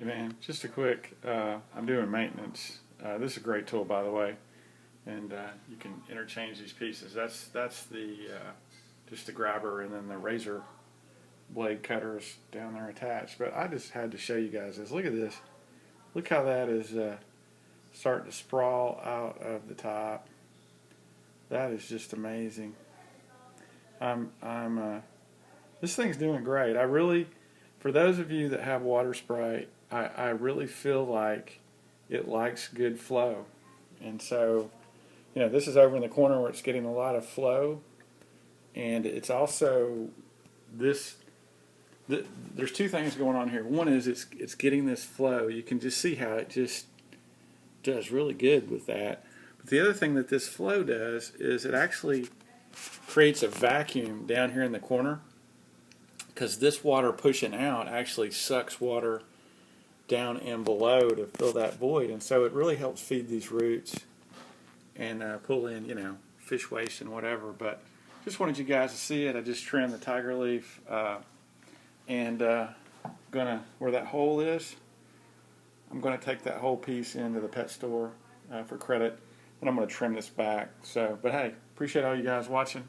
Hey man, just a quick, I'm doing maintenance. This is a great tool, by the way, and you can interchange these pieces. That's the just the grabber, and then the razor blade cutters down there attached. But I just had to show you guys this. Look at this. Look how that is starting to sprawl out of the top. That is just amazing. This thing's doing great. I really, for those of you that have water spray, I really feel like it likes good flow. And so, you know, this is over in the corner where it's getting a lot of flow, and it's also there's two things going on here. One is it's getting this flow. You can just see how it just does really good with that. But the other thing that this flow does is it actually creates a vacuum down here in the corner, because this water pushing out actually sucks water down and below to fill that void, and so it really helps feed these roots and pull in, you know, fish waste and whatever. But just wanted you guys to see it. I just trimmed the tiger leaf, and gonna, where that hole is, I'm gonna take that whole piece into the pet store for credit, and I'm gonna trim this back. So, but hey, appreciate all you guys watching,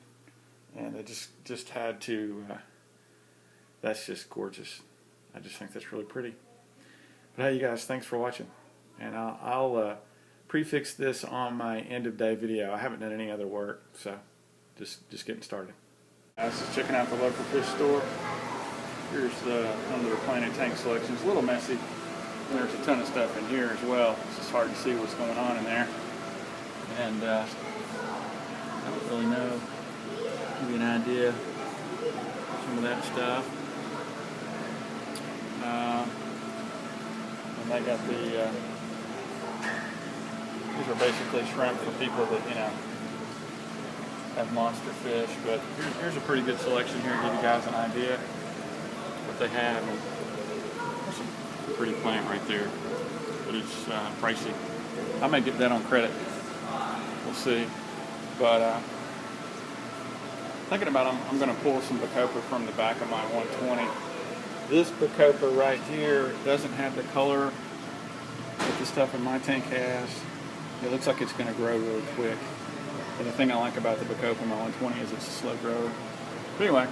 and I just had to. That's just gorgeous. I just think that's really pretty. But hey, you guys, thanks for watching, and I'll prefix this on my end of day video. I haven't done any other work, so just getting started. I was just checking out the local fish store. Here's one of their planted tank selections. A little messy, and there's a ton of stuff in here as well. It's just hard to see what's going on in there, and I don't really know. Give you an idea of some of that stuff. And they got the, these are basically shrimp for people that, you know, have monster fish. But here's a pretty good selection here to give you guys an idea what they have. And there's some pretty plant right there, but it's pricey. I may get that on credit. We'll see. But thinking about them, I'm going to pull some Bacopa from the back of my 120. This Bacopa right here doesn't have the color that the stuff in my tank has. It looks like it's going to grow really quick. And the thing I like about the Bacopa in my 120 is it's a slow grower. But anyway,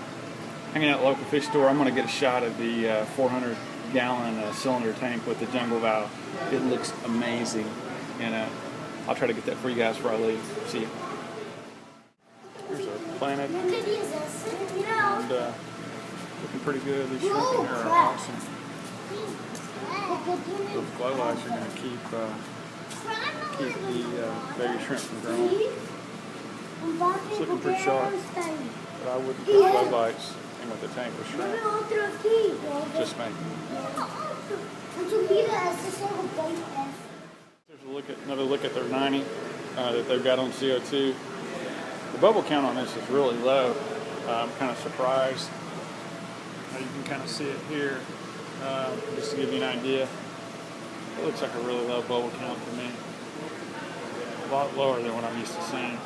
hanging out at the local fish store, I'm going to get a shot of the 400-gallon cylinder tank with the jungle valve. It looks amazing, and I'll try to get that for you guys before I leave. See you. Here's our planet. And, looking pretty good. These shrimp in here are awesome. Those glow lights are going to keep the baby shrimp from growing. It's looking pretty sharp, but I wouldn't put glow lights in with the tank with shrimp. Just me. There's another look at their 90 that they've got on CO2. The bubble count on this is really low. I'm kind of surprised. You can kind of see it here, just to give you an idea. It looks like a really low bubble count to me. A lot lower than what I'm used to seeing.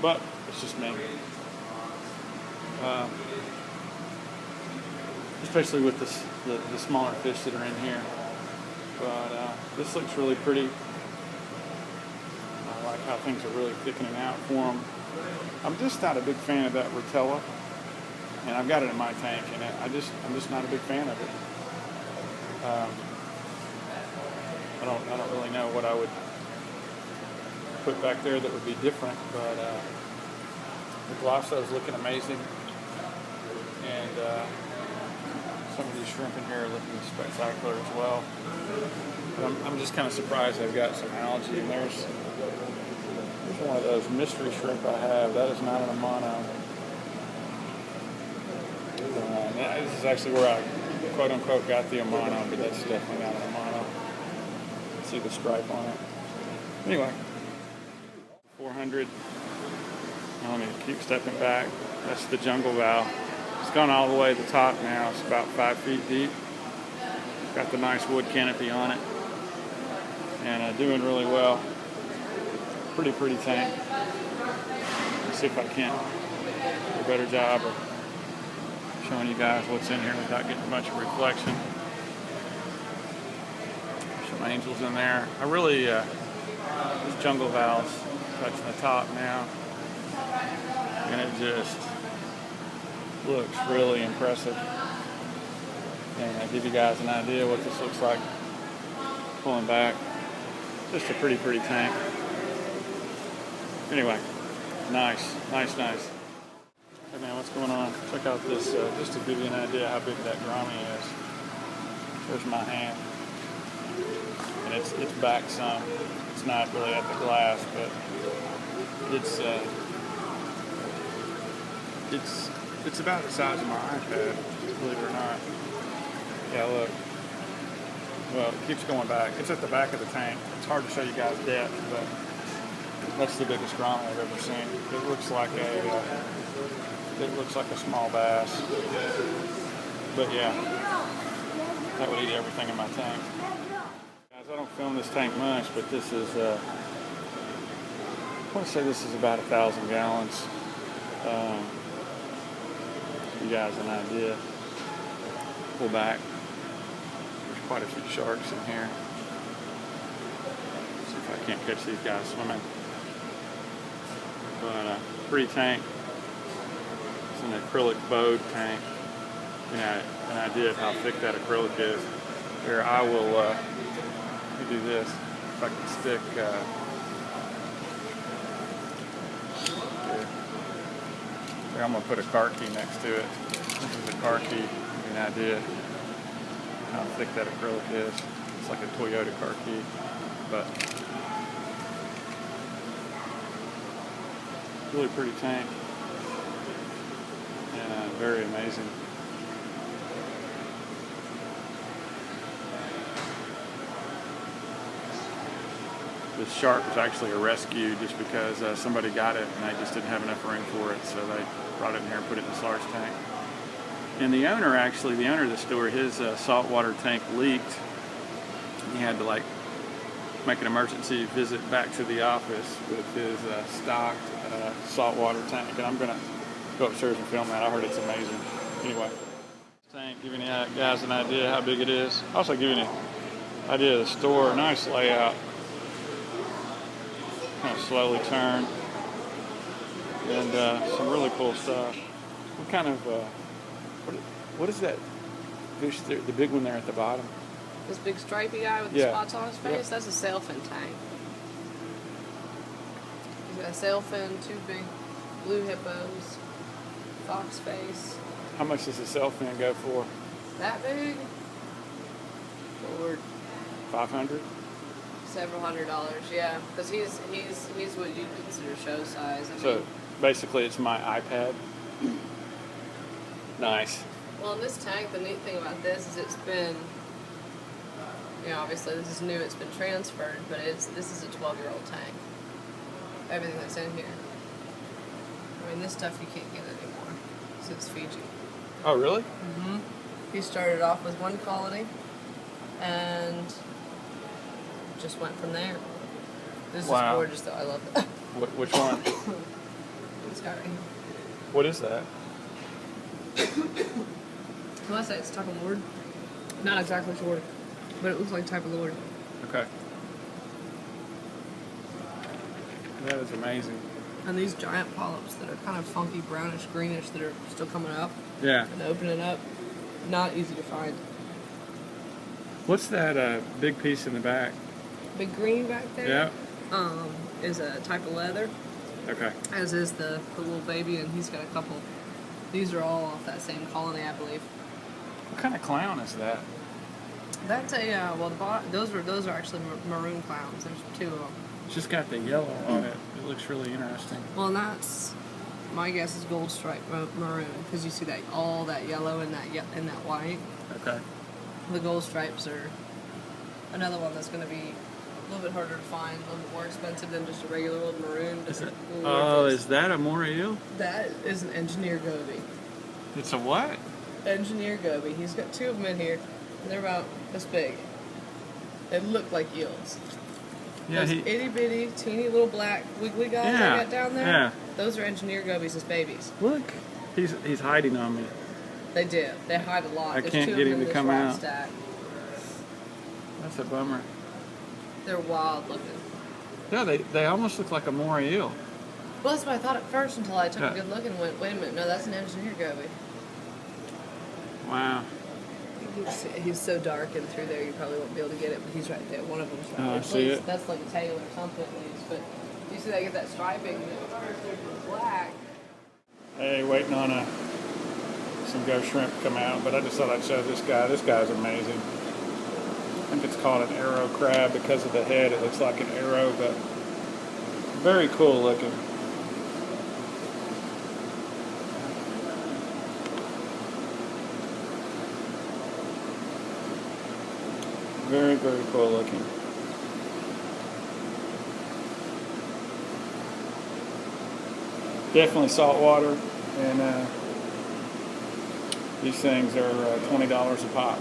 But it's just me. Especially with the smaller fish that are in here. But this looks really pretty. I like how things are really thickening out for them. I'm just not a big fan of that Rotella. And I've got it in my tank, and I'm just not a big fan of it. I don't really know what I would put back there that would be different, but the Glosso is looking amazing, and some of these shrimp in here are looking spectacular as well. But I'm just kind of surprised they've got some algae, and there's one of those mystery shrimp I have. That is not an Amano. This is actually where I quote-unquote got the Amano, but that's definitely not an Amano. See the stripe on it. Anyway, 400. I'm going to keep stepping back. That's the jungle valve. It's gone all the way to the top now. It's about 5 feet deep. Got the nice wood canopy on it. And doing really well. Pretty tank. Let's see if I can do a better job of showing you guys what's in here without getting much reflection. some angels in there. I really, this jungle valve's touching the top now, and it just looks really impressive. And I'll give you guys an idea what this looks like pulling back. Just a pretty tank. Anyway, nice. Hey man, what's going on? Check out this, just to give you an idea how big that grommy is. There's my hand. And it's back some. It's not really at the glass, but it's about the size of my iPad, believe it or not. Yeah, look. Well, it keeps going back. It's at the back of the tank. It's hard to show you guys depth, but that's the biggest grommy I've ever seen. It looks like a small bass. But yeah, that would eat everything in my tank. Guys, I don't film this tank much, but this is, I want to say this is about 1,000 gallons. Give you guys an idea. Pull back. There's quite a few sharks in here. See if I can't catch these guys swimming. But pretty tank. It's an acrylic bowed tank. An idea of how thick that acrylic is. Here, I will let me do this. If I can stick here. I'm going to put a car key next to it. This is a car key. Give you an idea how thick that acrylic is. It's like a Toyota car key, but really pretty tank and very amazing. This shark was actually a rescue just because somebody got it and they just didn't have enough room for it, so they brought it in here and put it in this large tank. And the owner of the store, his saltwater tank leaked. He had to make an emergency visit back to the office with his stocked saltwater tank. And I'm gonna go upstairs and film that. I heard it's amazing. Anyway, tank, giving you guys an idea how big it is. Also giving you an idea of the store. Nice layout. Kind of slowly turn, and some really cool stuff. What kind of what is that fish there, the big one there at the bottom? This big stripy guy with the spots on his face? Yep. That's a sailfin tank. He's got a sailfin, 2 big blue hippos, fox face. How much does a sailfin go for? That big? Lord. 500? Several $100s, yeah. Because he's what you'd consider show size. I mean, basically it's my iPad. Nice. Well, in this tank, the neat thing about this is it's been, obviously this is new, it's been transferred, but this is a 12-year-old tank. Everything that's in here. I mean, this stuff you can't get anymore since Fiji. Oh, really? Mm-hmm. He started off with one quality and just went from there. This is gorgeous, though. I love it. Which one? This guy right here. What is that? Well, I say it's a type of lord. Not exactly lord, but it looks like type of lord. Okay. That is amazing. And these giant polyps that are kind of funky, brownish, greenish that are still coming up. Yeah. And opening up. Not easy to find. What's that big piece in the back? Big green back there? Yeah. Is a type of leather. Okay. As is the little baby, and he's got a couple. These are all off that same colony, I believe. What kind of clown is that? That's a those are actually maroon clowns. There's 2 of them. It's just got the yellow on it. It looks really interesting. Well, and that's my guess is gold stripe maroon because you see that all that yellow and that white. Okay. The gold stripes are another one that's going to be a little bit harder to find, a little bit more expensive than just a regular old maroon. Is that a moray eel? That is an engineer goby. It's a what? Engineer goby. He's got 2 of them in here, and they're about this big. They look like eels. Yeah, those itty bitty, teeny little black wiggly guys I got down there. Yeah. Those are engineer gobies as babies. Look, he's hiding on me. They do. They hide a lot. I can't get him to come out. Stack. That's a bummer. They're wild looking. Yeah, they almost look like a moray eel. Well, that's what I thought at first until I took Yeah. a good look and went, wait a minute, no, that's an engineer goby. Wow. He's so dark and through there you probably won't be able to get it, but he's right there. One of them's right there. I see it. That's like a tail or something at least. But you see they get that striping that's black. Hey, waiting on some ghost shrimp to come out, but I just thought I'd show this guy. This guy's amazing. I think it's called an arrow crab because of the head. It looks like an arrow, but very cool looking. Very, very cool looking. Definitely saltwater, and these things are $20 a pop.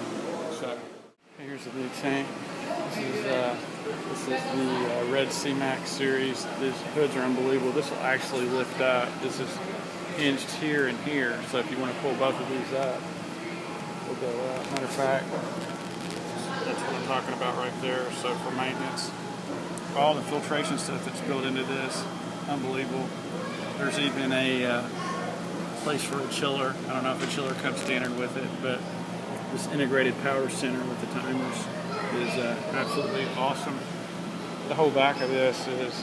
So here's a big tank. This is the Red Sea Max series. These hoods are unbelievable. This will actually lift up. This is hinged here and here, so if you want to pull both of these up, we'll go up. Matter of fact, that's what I'm talking about right there. So for maintenance, all the filtration stuff that's built into this, unbelievable. There's even a place for a chiller. I don't know if a chiller comes standard with it, but this integrated power center with the timers is absolutely awesome. The whole back of this is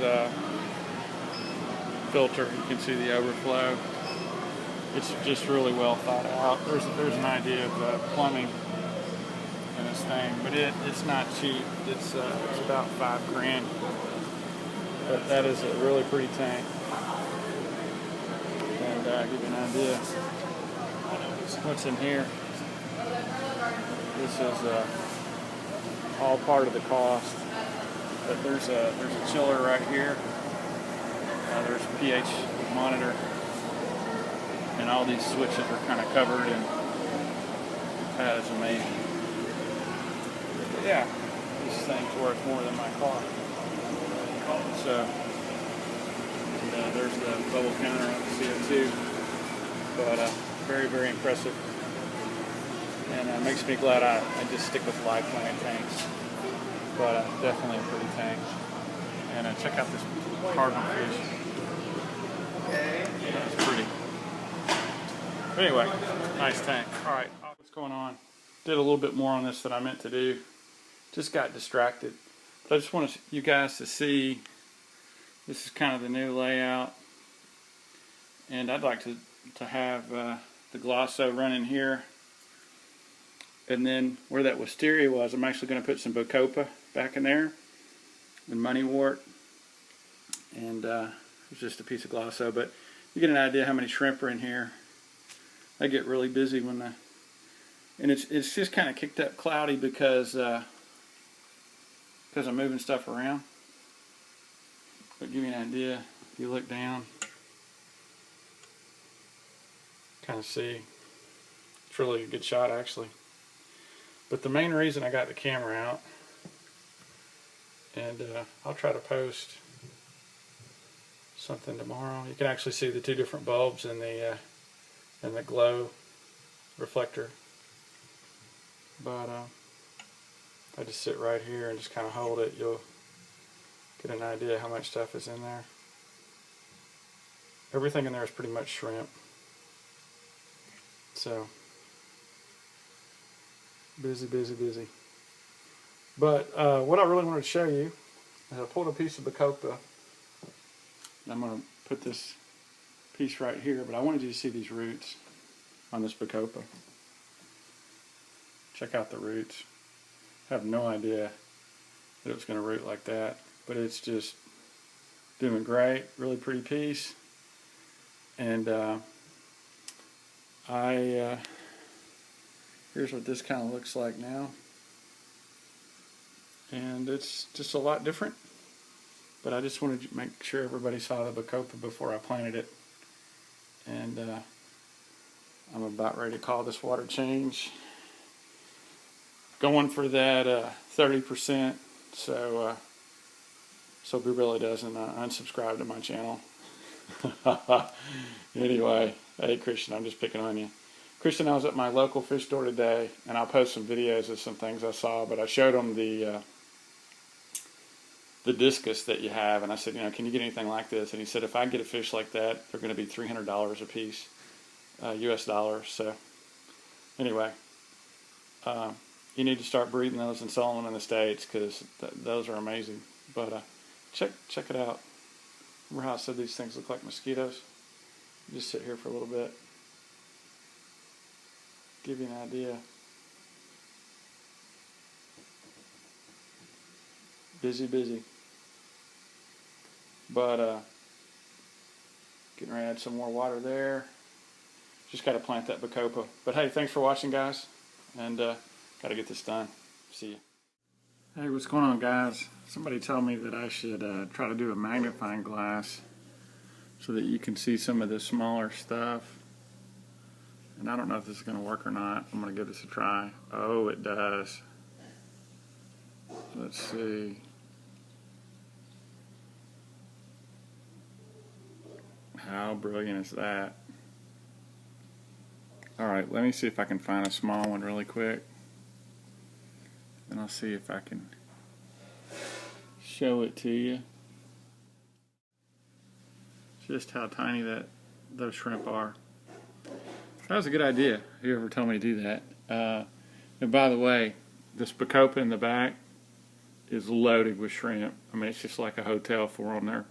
filter. You can see the overflow. It's just really well thought out. There's an idea of plumbing in this thing, but it's not cheap. It's about $5 grand. But that is a really pretty tank. And give you an idea what's in here. This is all part of the cost. But there's a chiller right here. There's a pH monitor, and all these switches are kind of covered, and that is amazing. But yeah, this thing's worth more than my car. So. There's the bubble counter on the CO2, but very, very impressive, and makes me glad I just stick with live plant tanks, but definitely a pretty tank. And check out this cardinal fish. That's pretty. But anyway, nice tank. All right, what's going on? Did a little bit more on this than I meant to do. Just got distracted. But I just want you guys to see. This is kind of the new layout, and I'd like to have the Glosso running here, and then where that wisteria was, I'm actually going to put some Bacopa back in there, and moneywort, and it's just a piece of Glosso, but you get an idea how many shrimp are in here. They get really busy when and it's just kind of kicked up cloudy because I'm moving stuff around. But give you an idea, if you look down, kind of see, it's really a good shot actually. But the main reason I got the camera out, and I'll try to post something tomorrow. You can actually see the two different bulbs and the glow reflector. But I just sit right here and just kind of hold it. You'll get an idea how much stuff is in there. Everything in there is pretty much shrimp. So busy, busy, busy. But what I really wanted to show you is I pulled a piece of Bacopa, and I'm going to put this piece right here, but I wanted you to see these roots on this Bacopa. Check out the roots. I have no idea that it was going to root like that, but it's just doing great. Really pretty piece. And here's what this kind of looks like now. And it's just a lot different, but I just wanted to make sure everybody saw the Bacopa before I planted it. And I'm about ready to call this water change. Going for that 30%, so he really doesn't unsubscribe to my channel. Anyway, hey Christian, I'm just picking on you. Christian, I was at my local fish store today, and I'll post some videos of some things I saw, but I showed him the the discus that you have. And I said, can you get anything like this? And he said, if I get a fish like that, they're going to be $300 a piece, US dollars. So anyway, you need to start breeding those and selling them in the States, because those are amazing. But check it out. Remember how I said these things look like mosquitoes? Just sit here for a little bit. Give you an idea. Busy. But getting ready to add some more water there. Just got to plant that bacopa. But hey, thanks for watching, guys. And got to get this done. See you. Hey, what's going on, guys? Somebody told me that I should try to do a magnifying glass so that you can see some of the smaller stuff. And I don't know if this is going to work or not. I'm going to give this a try. Oh, it does. Let's see. How brilliant is that? Alright, let me see if I can find a small one really quick. And I'll see if I can show it to you. Just how tiny those shrimp are. That was a good idea, whoever told me to do that. And by the way, this bacopa in the back is loaded with shrimp. I mean, it's just like a hotel for them. They're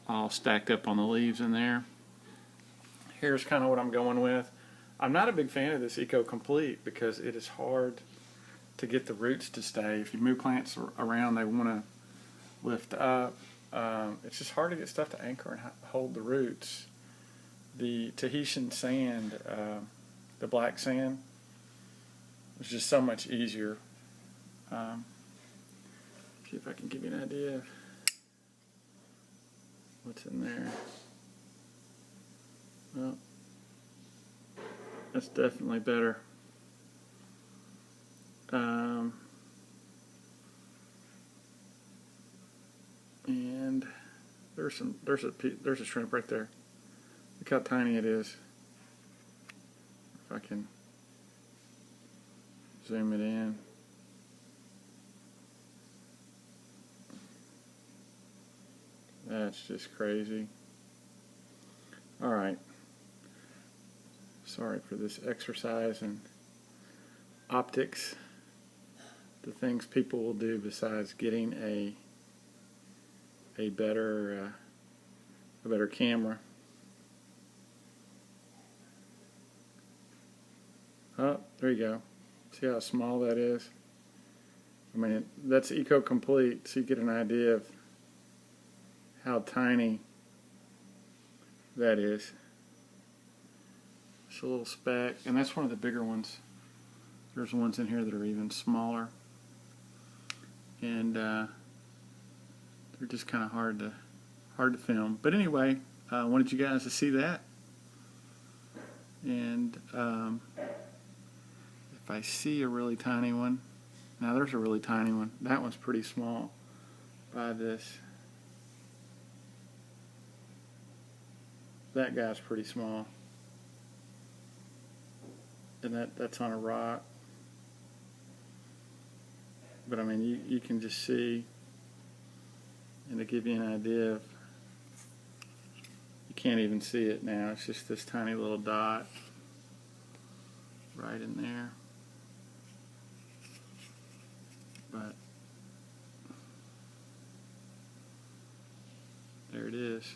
all stacked up on the leaves in there. Here's kind of what I'm going with. I'm not a big fan of this Eco Complete because it is hard to get the roots to stay. If you move plants around, they want to lift up. It's just hard to get stuff to anchor and hold the roots. The Tahitian sand, the black sand, is just so much easier. See if I can give you an idea of what's in there. Well, that's definitely better. And there's a shrimp right there. Look how tiny it is. If I can zoom it in. That's just crazy. Alright. Sorry for this exercise in optics. The things people will do besides getting a better camera. Oh, there you go. See how small that is? I mean, that's Eco Complete, so you get an idea of how tiny that is. It's a little speck, and that's one of the bigger ones. There's ones in here that are even smaller, and they're just kind of hard to film. But anyway, I wanted you guys to see that, and if I see a really tiny one, now there's a really tiny one. That one's pretty small by this. That guy's pretty small. And that's on a rock. But I mean, you can just see, and to give you an idea of, you can't even see it now. It's just this tiny little dot right in there. But there it is.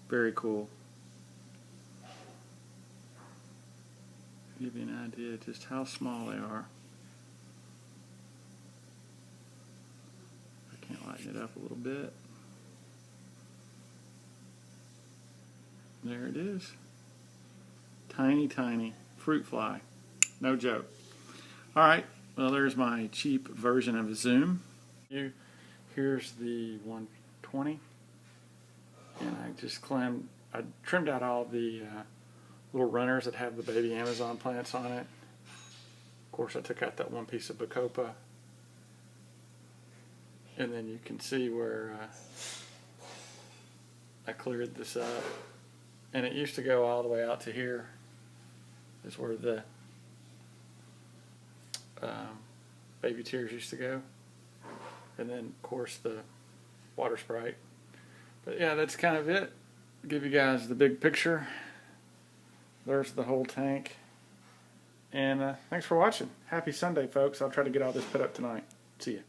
Very cool. Give you an idea just how small they are. I can't lighten it up a little bit. There it is. Tiny, tiny fruit fly. No joke. Alright, well there's my cheap version of a zoom. Here's the 120. And I trimmed out all the little runners that have the baby Amazon plants on it. Of course, I took out that one piece of bacopa. And then you can see where I cleared this up. And it used to go all the way out to here. Is where the baby tears used to go. and then of course the water Sprite. But yeah, that's kind of it. Give you guys the big picture. There's the whole tank. And thanks for watching. Happy Sunday, folks. I'll try to get all this put up tonight. See ya.